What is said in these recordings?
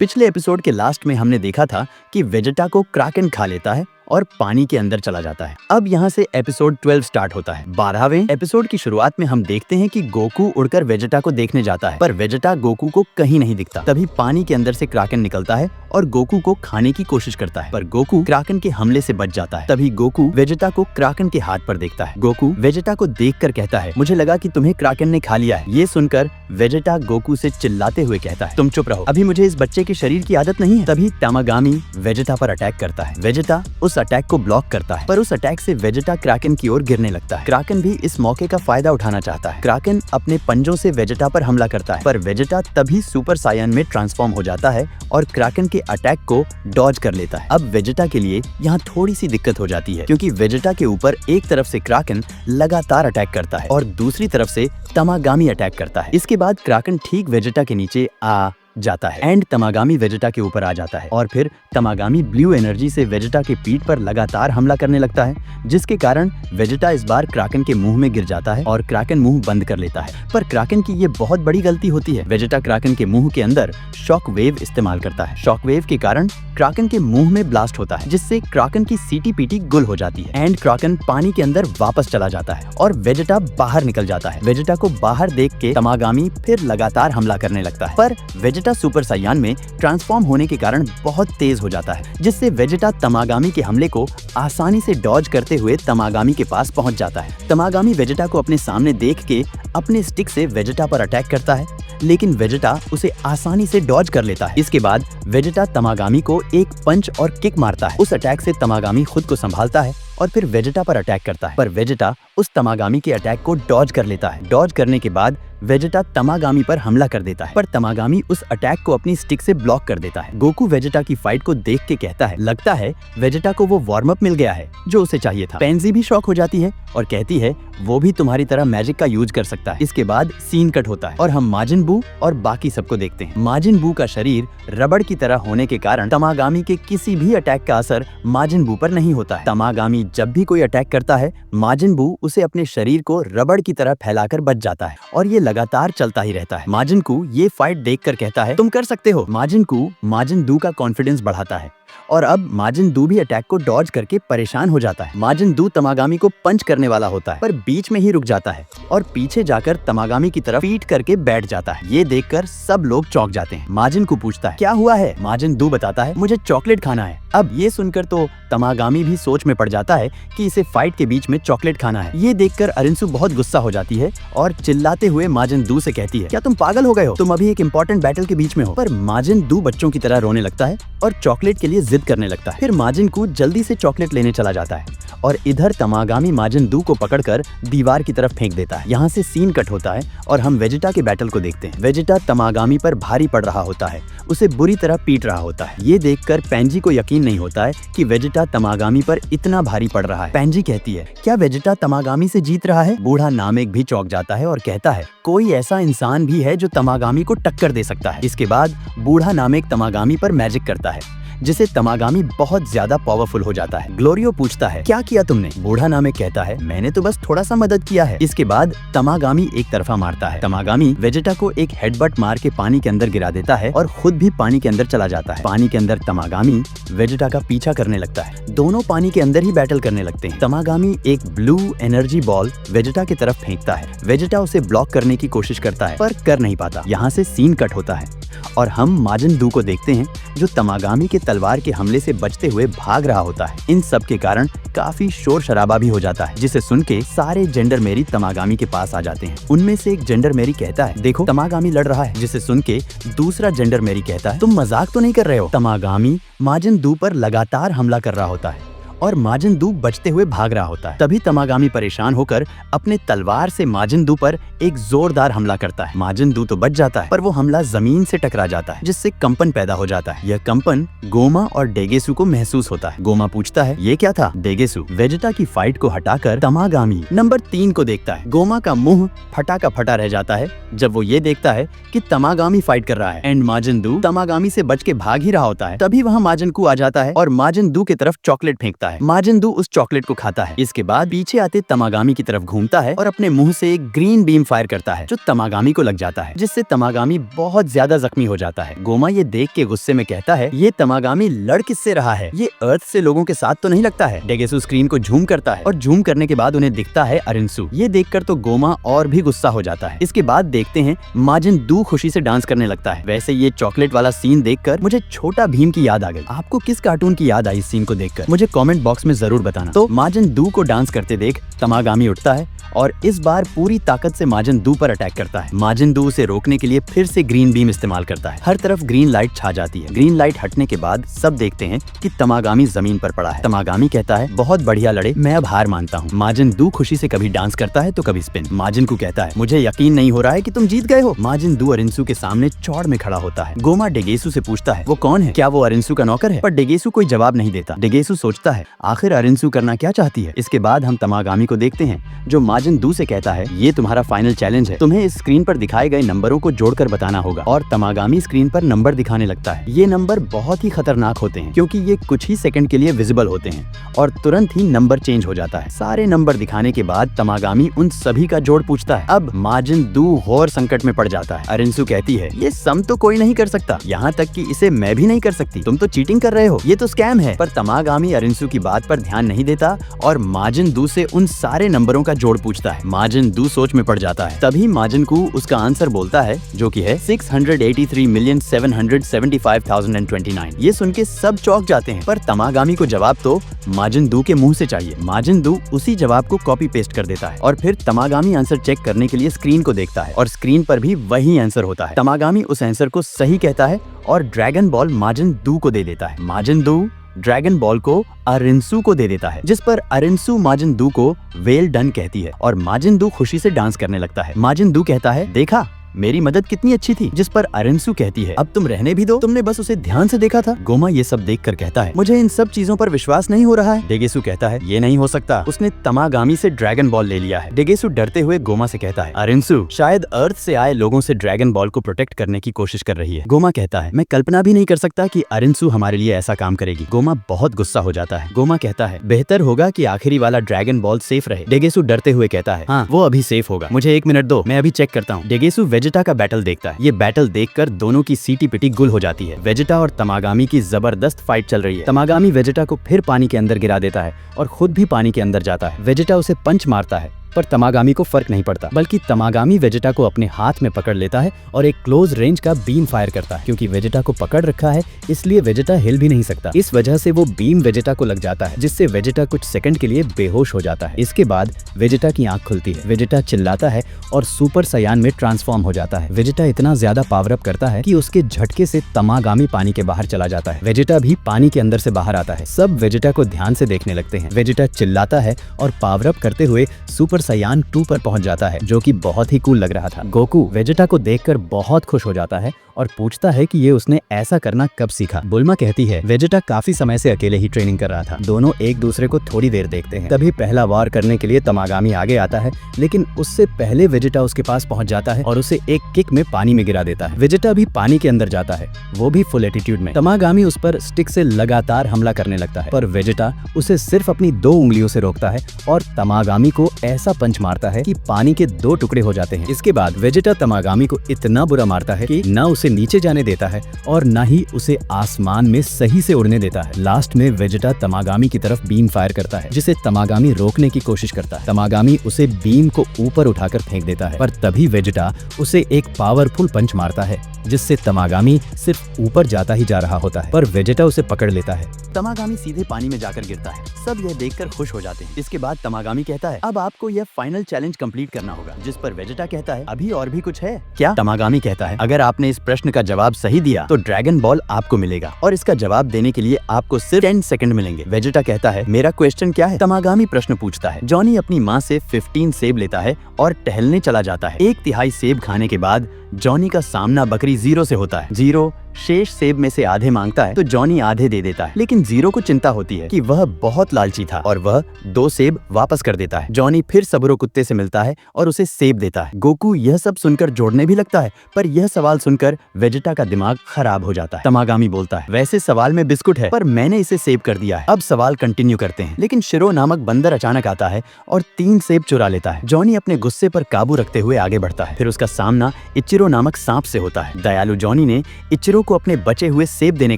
पिछले एपिसोड के लास्ट में हमने देखा था कि वेजेटा को क्राकन खा लेता है और पानी के अंदर चला जाता है। अब यहाँ से एपिसोड 12 स्टार्ट होता है। 12वें एपिसोड की शुरुआत में हम देखते हैं कि गोकू उड़कर वेजेटा को देखने जाता है, पर वेजेटा गोकू को कहीं नहीं दिखता। तभी पानी के अंदर से क्राकन निकलता है और गोकू को खाने की कोशिश करता है, पर गोकू क्राकन के हमले से बच जाता है। तभी गोकू वेजेटा को क्राकन के हाथ पर देखता है। गोकू वेजेटा को देखकर कहता है, मुझे लगा कि तुम्हें क्राकन ने खा लिया है। ये सुनकर वेजेटा गोकू से चिल्लाते हुए कहता है, तुम चुप रहो, अभी मुझे इस बच्चे के शरीर की आदत नहीं है। तभी तामागामी वेजेटा पर अटैक करता है। वेजेटा उस अटैक को ब्लॉक करता है, पर उस अटैक से वेजेटा क्राकन की ओर गिरने लगता है। क्राकन भी इस मौके का फायदा उठाना चाहता है। क्राकन अपने पंजों से वेजेटा पर हमला करता है, पर वेजेटा तभी सुपर सायन में ट्रांसफॉर्म हो जाता है और क्राकन के अटैक को डॉज कर लेता है। अब वेजेटा के लिए यहाँ थोड़ी सी दिक्कत हो जाती है, क्योंकि वेजेटा के ऊपर एक तरफ से क्राकन लगातार अटैक करता है और दूसरी तरफ से तामागामी अटैक करता है। इसके बाद क्राकन ठीक वेजेटा के नीचे आ जाता है एंड तामागामी वेजेटा के ऊपर आ जाता है और फिर तामागामी ब्लू एनर्जी से वेजेटा के पीठ पर लगातार हमला करने लगता है, जिसके कारण वेजेटा इस बार क्राकन के मुंह में गिर जाता है और क्राकन मुंह बंद कर लेता है। पर क्राकन की ये बहुत बड़ी गलती होती है। वेजेटा क्राकन के मुंह के अंदर शॉक वेव इस्तेमाल करता है। शॉक वेव के कारण क्राकन के मुंह में ब्लास्ट होता है, जिससे क्राकन की सीटी पीटी गुल हो जाती है एंड क्राकन पानी के अंदर वापस चला जाता है और वेजेटा बाहर निकल जाता है। वेजेटा को बाहर देख के तामागामी फिर लगातार हमला करने लगता है, पर वेजेटा सुपर साइयान में ट्रांसफॉर्म होने के कारण बहुत तेज हो जाता है, जिससे वेजेटा तामागामी के हमले को आसानी से डॉज करते हुए तामागामी के पास पहुंच जाता है। तामागामी वेजेटा को अपने सामने देख के अपने स्टिक से वेजेटा पर अटैक करता है, लेकिन वेजेटा उसे आसानी से डॉज कर लेता है। इसके बाद वेजेटा तामागामी को एक पंच और किक मारता है। उस अटैक से तामागामी खुद को संभालता है और फिर वेजेटा पर अटैक करता है, पर वेजेटा उस तामागामी के अटैक को डॉज कर लेता है। डॉज करने के बाद वेजेटा तामागामी पर हमला कर देता है, पर तामागामी उस अटैक को अपनी स्टिक से ब्लॉक कर देता है। गोकू वेजेटा की फाइट को देख के कहता है, लगता है वेजेटा को वो वार्म अप मिल गया है जो उसे चाहिए था। पेंजी भी शॉक हो जाती है और कहती है, वो भी तुम्हारी तरह मैजिक का यूज कर सकता है। इसके बाद सीन कट होता है और हम माजिन बू और बाकी सबको देखते हैं। माजिन बू का शरीर रबड़ की तरह होने के कारण तामागामी के किसी भी अटैक का असर माजिन बू पर नहीं होता है। तामागामी जब भी कोई अटैक करता है, माजिन बू उसे अपने शरीर को रबड़ की तरह फैलाकर बच जाता है और ये लगातार चलता ही रहता है। माजिन कू ये फाइट देखकर कहता है, तुम कर सकते हो। माजिन कू माजिन दू का कॉन्फिडेंस बढ़ाता है और अब माजिन दू भी अटैक को डॉज करके परेशान हो जाता है। माजिन दू तामागामी को पंच करने वाला होता है, पर बीच में ही रुक जाता है और पीछे जाकर तामागामी की तरफ पीट करके बैठ जाता है। ये देखकर सब लोग चौंक जाते हैं। माजिन को पूछता है, क्या हुआ है? माजिन दू बताता है, मुझे चॉकलेट खाना है। अब ये सुनकर तो तामागामी भी सोच में पड़ जाता है कि इसे फाइट के बीच में चॉकलेट खाना है। ये देखकर अरिंसु बहुत गुस्सा हो जाती है और चिल्लाते हुए माजिन दू से कहती है, क्या तुम पागल हो गए हो? तुम अभी एक इम्पोर्टेंट बैटल के बीच में हो। पर माजिन दू बच्चों की तरह रोने लगता है और चॉकलेट के लिए जिद करने लगता है। फिर माजिन कू जल्दी से चॉकलेट लेने चला जाता है और इधर तामागामी माजिन दू को पकड़कर दीवार की तरफ फेंक देता है। यहाँ से सीन कट होता है और हम वेजेटा के बैटल को देखते हैं। वेजेटा तामागामी पर भारी पड़ रहा होता है, उसे बुरी तरह पीट रहा होता है। ये देखकर पेंजी को यकीन नहीं होता है कि वेजेटा तामागामी पर इतना भारी पड़ रहा है। पेंजी कहती है, क्या वेजेटा तामागामी से जीत रहा है? बूढ़ा नामेक भी चौंक जाता है और कहता है, कोई ऐसा इंसान भी है जो तामागामी को टक्कर दे सकता है। इसके बाद बूढ़ा नामेक तामागामी पर मैजिक करता है, जिसे तामागामी बहुत ज्यादा पावरफुल हो जाता है। ग्लोरियो पूछता है, क्या किया तुमने? बूढ़ा नामेक कहता है, मैंने तो बस थोड़ा सा मदद किया है। इसके बाद तामागामी एक तरफा मारता है। तामागामी वेजेटा को एक हेडबट मार के पानी के अंदर गिरा देता है और खुद भी पानी के अंदर चला जाता है। पानी के अंदर तामागामी वेजेटा का पीछा करने लगता है। दोनों पानी के अंदर ही बैटल करने लगते हैं। तामागामी एक ब्लू एनर्जी बॉल वेजेटा की तरफ फेंकता है। वेजेटा उसे ब्लॉक करने की कोशिश करता है, पर कर नहीं पाता। यहाँ से सीन कट होता है और हम माजिन दू को देखते हैं, जो तामागामी के तलवार के हमले से बचते हुए भाग रहा होता है। इन सब के कारण काफी शोर शराबा भी हो जाता है, जिसे सुन के सारे जेंडरमेरी तामागामी के पास आ जाते हैं। उनमें से एक जेंडरमेरी कहता है, देखो तामागामी लड़ रहा है, जिसे सुन के दूसरा जेंडरमेरी कहता है, तुम मजाक तो नहीं कर रहे हो? तामागामी माजिन दू पर लगातार हमला कर रहा होता है और माजिन दू बचते हुए भाग रहा होता है। तभी तामागामी परेशान होकर अपने तलवार से माजिन दू पर एक जोरदार हमला करता है। माजिन दू तो बच जाता है, पर वो हमला जमीन से टकरा जाता है, जिससे कंपन पैदा हो जाता है। यह कंपन गोमा और डेगेसु को महसूस होता है। गोमा पूछता है, ये क्या था? डेगेसु वेजेटा की फाइट को हटाकर तामागामी नंबर 3 को देखता है। गोमा का मुंह फटा का फटा रह जाता है जब वो ये देखता है कि तामागामी फाइट कर रहा है एंड माजिन दू तामागामी से बच के भाग ही रहा होता है। तभी वहाँ माजिन कू आ जाता है और माजिन दू की तरफ चॉकलेट फेंकता है। है। माजिन दू उस चॉकलेट को खाता है। इसके बाद पीछे आते तमागामी की तरफ घूमता है और अपने मुंह से एक ग्रीन बीम फायर करता है जो तमागामी को लग जाता है, जिससे तमागामी बहुत ज्यादा जख्मी हो जाता है। गोमा ये देख के गुस्से में कहता है, ये तमागामी लड़ किससे रहा है, ये अर्थ से लोगों के साथ तो नहीं लगता है। डेगेसु स्क्रीन को झूम करता है और झूम करने के बाद उन्हें दिखता है अरिंसु। ये देखकर तो गोमा और भी गुस्सा हो जाता है। इसके बाद देखते हैं माजिन दू खुशी से डांस करने लगता है। वैसे ये चॉकलेट वाला सीन देखकर मुझे छोटा भीम की याद आ गई। आपको किस कार्टून की याद आई इस सीन को देखकर? मुझे कमेंट बॉक्स में जरूर बताना। तो माजिन दू को डांस करते देख तमागामी उठता है और इस बार पूरी ताकत से माजिन दू पर अटैक करता है। माजिन दू उसे रोकने के लिए फिर से ग्रीन बीम इस्तेमाल करता है। हर तरफ ग्रीन लाइट छा जाती है। ग्रीन लाइट हटने के बाद सब देखते हैं कि तमागामी जमीन पर पड़ा है। तमागामी कहता है, बहुत बढ़िया लड़े, मैं अब हार मानता हूँ। माजिन दू खुशी से कभी डांस करता है तो कभी स्पिन। माजिन को कहता है, मुझे यकीन नहीं हो रहा है कि तुम जीत गए हो। माजिन दू अरिंसु के सामने चौड़ में खड़ा होता है। गोमा डेगेसु से पूछता है, वो कौन है, क्या वो अरिंसु का नौकर है? पर डेगेसु कोई जवाब नहीं देता। डेगेसु सोचता है, आखिर अरिंसु करना क्या चाहती है। इसके बाद हम तमागामी को देखते हैं जो माजिन दू से कहता है, ये तुम्हारा फाइनल चैलेंज है, तुम्हें इस स्क्रीन पर दिखाए गए नंबरों को जोड़कर बताना होगा। और तमागामी स्क्रीन पर नंबर दिखाने लगता है। ये नंबर बहुत ही खतरनाक होते हैं क्योंकि ये कुछ ही सेकंड के लिए विजिबल होते हैं और तुरंत ही नंबर चेंज हो जाता है। सारे नंबर दिखाने के बाद तमागामी उन सभी का जोड़ पूछता है। अब माजिन दू और संकट में पड़ जाता है। अरिंसु कहती है, ये सम तो कोई नहीं कर सकता, यहाँ तक कि इसे मैं भी नहीं कर सकती, तुम तो चीटिंग कर रहे हो, ये तो स्कैम है। पर तमागामी अरिंसु की बात पर ध्यान नहीं देता और माजिन दू से उन सारे नंबरों का जोड़ पूछता है। माजिन दू सोच में पड़ जाता है। तभी माजिन कू उसका आंसर बोलता है जो कि है 683,775,029। ये सुन के सब चौंक जाते हैं पर तमागामी को जवाब तो माजिन दू के मुंह से चाहिए। माजिन दू उसी जवाब को कॉपी पेस्ट कर देता है और फिर तमागामी आंसर चेक करने के लिए स्क्रीन को देखता है और स्क्रीन पर भी वही आंसर होता है। तमागामी उस आंसर को सही कहता है और ड्रैगन बॉल माजिन दू को दे देता है। माजिन दू ड्रैगन बॉल को अरिंसु को दे देता है, जिस पर अरिंसु माजिन दू को वेल डन कहती है और माजिन दू खुशी से डांस करने लगता है। माजिन दू कहता है, देखा मेरी मदद कितनी अच्छी थी, जिस पर अरिंसु कहती है, अब तुम रहने भी दो, तुमने बस उसे ध्यान से देखा था। गोमा ये सब देखकर कहता है, मुझे इन सब चीजों पर विश्वास नहीं हो रहा है। डेगेसु कहता है, ये नहीं हो सकता, उसने तमागामी से ड्रैगन बॉल ले लिया है। डेगेसु डरते हुए गोमा से कहता है, अरिंसु शायद अर्थ से आए लोगों से ड्रैगन बॉल को प्रोटेक्ट करने की कोशिश कर रही है। गोमा कहता है, मैं कल्पना भी नहीं कर सकता कि अरिंसु हमारे लिए ऐसा काम करेगी। गोमा बहुत गुस्सा हो जाता है। गोमा कहता है, बेहतर होगा कि आखिरी वाला ड्रैगन बॉल सेफ रहे। डेगेसु डरते हुए कहता है, हाँ वो अभी सेफ होगा, मुझे 1 मिनट दो, मैं अभी चेक करता हूँ। डेगेसु वेजिटा का बैटल देखता है। ये बैटल देखकर दोनों की सीटी पिटी गुल हो जाती है। वेजिटा और तमागामी की जबरदस्त फाइट चल रही है। तमागामी वेजिटा को फिर पानी के अंदर गिरा देता है और खुद भी पानी के अंदर जाता है। वेजिटा उसे पंच मारता है पर तमागामी को फर्क नहीं पड़ता, बल्कि तमागामी वेजिटा को अपने हाथ में पकड़ लेता है और एक क्लोज रेंज का बीम फायर करता है। क्योंकि वेजिटा को पकड़ रखा है इसलिए वेजिटा हिल भी नहीं सकता। इस वजह से वो बीम वेजिटा को लग जाता है, जिससे वेजिटा कुछ सेकंड के लिए बेहोश हो जाता है। इसके बाद वेजिटा की आंख खुलती है। वेजिटा चिल्लाता है और सुपर सयान में ट्रांसफॉर्म हो जाता है। वेजिटा इतना ज्यादा पावर अप करता है कि उसके झटके से तमागामी पानी के बाहर चला जाता है। वेजिटा भी पानी के अंदर से बाहर आता है। सब वेजिटा को ध्यान से देखने लगते हैं। वेजिटा चिल्लाता है और पावर अप करते हुए सुपर सयान 2 पर पहुंच जाता है, जो कि बहुत ही कूल लग रहा था। गोकू वेजिटा को देखकर बहुत खुश हो जाता है और पूछता है कि ये उसने ऐसा करना कब सीखा। बुल्मा कहती है, वेजिटा काफी समय से अकेले ही ट्रेनिंग कर रहा था। दोनों एक दूसरे को थोड़ी देर देखते हैं। तभी पहला वार करने के लिए तमागामी आगे आता है, लेकिन उससे पहले वेजिटा उसके पास पहुंच जाता है और उसे एक किक में पानी में गिरा देता है। वेजिटा भी पानी के अंदर जाता है, वो भी फुल एटीट्यूड में। तमागामी उस पर स्टिक से लगातार हमला करने लगता है, पर वेजिटा उसे सिर्फ अपनी 2 उंगलियों से रोकता है और तमागामी को ऐसा पंच मारता है कि पानी के 2 टुकड़े हो जाते हैं। इसके बाद वेजिटा तमागामी को इतना बुरा मारता है कि न उसे नीचे जाने देता है और न ही उसे आसमान में सही से उड़ने देता है। लास्ट में वेजिटा तमागामी की तरफ बीम फायर करता है, जिसे तमागामी रोकने की कोशिश करता है। तमागामी उसे बीम को ऊपर उठाकर फेंक देता है, पर तभी वेजिटा उसे एक पावरफुल पंच मारता है, जिससे तमागामी सिर्फ ऊपर जाता ही जा रहा होता है, पर वेजिटा उसे पकड़ लेता है। तमागामी सीधे पानी में जाकर गिरता है। सब यह देखकर खुश हो जाते हैं। इसके बाद तमागामी कहता है, अब आपको यह फाइनल चैलेंज कंप्लीट करना होगा, जिस पर वेजिटा कहता है, अभी और भी कुछ है क्या? तमागामी कहता है, अगर आपने इस प्रश्न का जवाब सही दिया तो ड्रैगन बॉल आपको मिलेगा और इसका जवाब देने के लिए आपको सिर्फ 10 सेकंड मिलेंगे। वेजिटा कहता है, मेरा क्वेश्चन क्या है? तमागामी प्रश्न पूछता है। जॉनी अपनी माँ से 15 सेब लेता है और टहलने चला जाता है। 1/3 सेब खाने के बाद जॉनी का सामना बकरी जीरो से होता है। जीरो शेष सेब में से आधे मांगता है तो जॉनी आधे दे देता है, लेकिन जीरो को चिंता होती है कि वह बहुत लालची था और वह 2 सेब वापस कर देता है। जॉनी फिर सबुरो कुत्ते से मिलता है और उसे सेब देता है। गोकू यह सब सुनकर जोड़ने भी लगता है, पर यह सवाल सुनकर वेजिटा का दिमाग खराब हो जाता है। तमागामी बोलता है, वैसे सवाल में बिस्कुट है पर मैंने इसे सेब कर दिया है। अब सवाल कंटिन्यू करते हैं, लेकिन शिरो नामक बंदर अचानक आता है और 3 सेब चुरा लेता है। जॉनी अपने गुस्से पर काबू रखते हुए आगे बढ़ता है। फिर उसका सामना इचिरो नामक सांप से होता है। दयालु जॉनी ने इचिरो को अपने बचे हुए सेब देने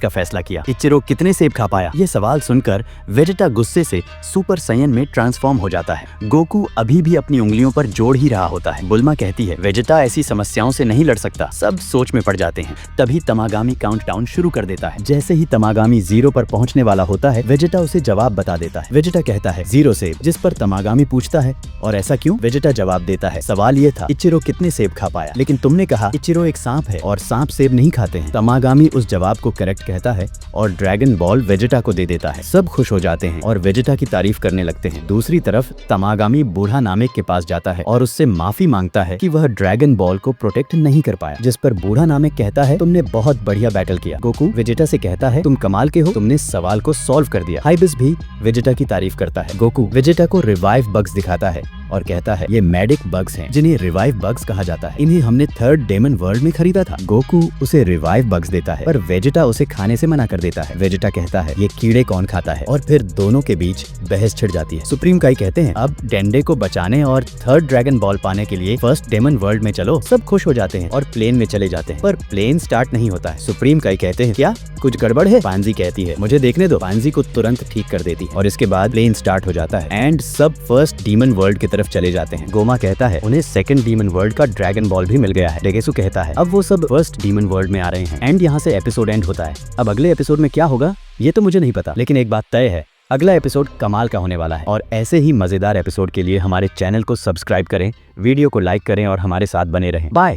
का फैसला किया। इचिरो कितने सेब खा पाया, ये सवाल सुनकर वेजिटा गुस्से से सुपर सायन में ट्रांसफॉर्म हो जाता है। गोकू अभी भी अपनी उंगलियों पर जोड़ ही रहा होता है। बुल्मा कहती है, वेजिटा ऐसी समस्याओं से नहीं लड़ सकता। सब सोच में पड़ जाते हैं। तभी तमागामी काउंटडाउन शुरू कर देता है। जैसे ही तमागामी 0 पर पहुंचने वाला होता है, वेजिटा उसे जवाब बता देता है। वेजिटा कहता है 0 सेब, जिस पर तमागामी पूछता है और ऐसा क्यों? वेजिटा जवाब देता है, सवाल ये था इचिरो कितने सेब खा पाया, लेकिन तुमने कहा इचिरो एक सांप है और सांप सेब नहीं खाते हैं। तमागामी उस जवाब को करेक्ट कहता है और ड्रैगन बॉल वेजिटा को दे देता है। सब खुश हो जाते हैं और वेजिटा की तारीफ करने लगते हैं। दूसरी तरफ तमागामी बूढ़ा नामेक के पास जाता है और उससे माफी मांगता है कि वह ड्रैगन बॉल को प्रोटेक्ट नहीं कर पाया, जिस पर बूढ़ा नामेक कहता है, तुमने बहुत बढ़िया बैटल किया। गोकू वेजिटा से कहता है, तुम कमाल के हो, तुमने सवाल को सॉल्व कर दिया। हाइबिस भी वेजिटा की तारीफ करता है। गोकू वेजिटा को रिवाइव बग्स दिखाता है और कहता है, ये मैडिक बग्स हैं, जिन्हें रिवाइव बग्स कहा जाता है। इन्हें हमने 3rd डेमन वर्ल्ड में खरीदा था। गोकू उसे रिवाइव बग्स देता है, पर वेजिटा उसे खाने से मना कर देता है। वेजिटा कहता है, ये कीड़े कौन खाता है, और फिर दोनों के बीच बहस छिड़ जाती है। सुप्रीम काई कहते हैं, अब डेंडे को बचाने और 3rd ड्रैगन बॉल पाने के लिए 1st डेमन वर्ल्ड में चलो। सब खुश हो जाते हैं और प्लेन में चले जाते हैं, पर प्लेन स्टार्ट नहीं होता है। सुप्रीम काई कहते हैं, क्या कुछ गड़बड़ है? पांजी कहती है, मुझे देखने दो। पांजी को तुरंत ठीक कर देती है और इसके बाद प्लेन स्टार्ट हो जाता है एंड सब 1st डीमन वर्ल्ड की तरफ चले जाते हैं। गोमा कहता है, उन्हें 2nd डीमन वर्ल्ड का ड्रैगन बॉल भी मिल गया है। डेगेसु कहता है, अब वो सब 1st डीमन वर्ल्ड में आ रहे हैं एंड यहाँ से एपिसोड एंड होता है। अब अगले एपिसोड में क्या होगा ये तो मुझे नहीं पता, लेकिन एक बात तय है, अगला एपिसोड कमाल का होने वाला है। और ऐसे ही मजेदार एपिसोड के लिए हमारे चैनल को सब्सक्राइब करें, वीडियो को लाइक करें और हमारे साथ बने रहें। बाय।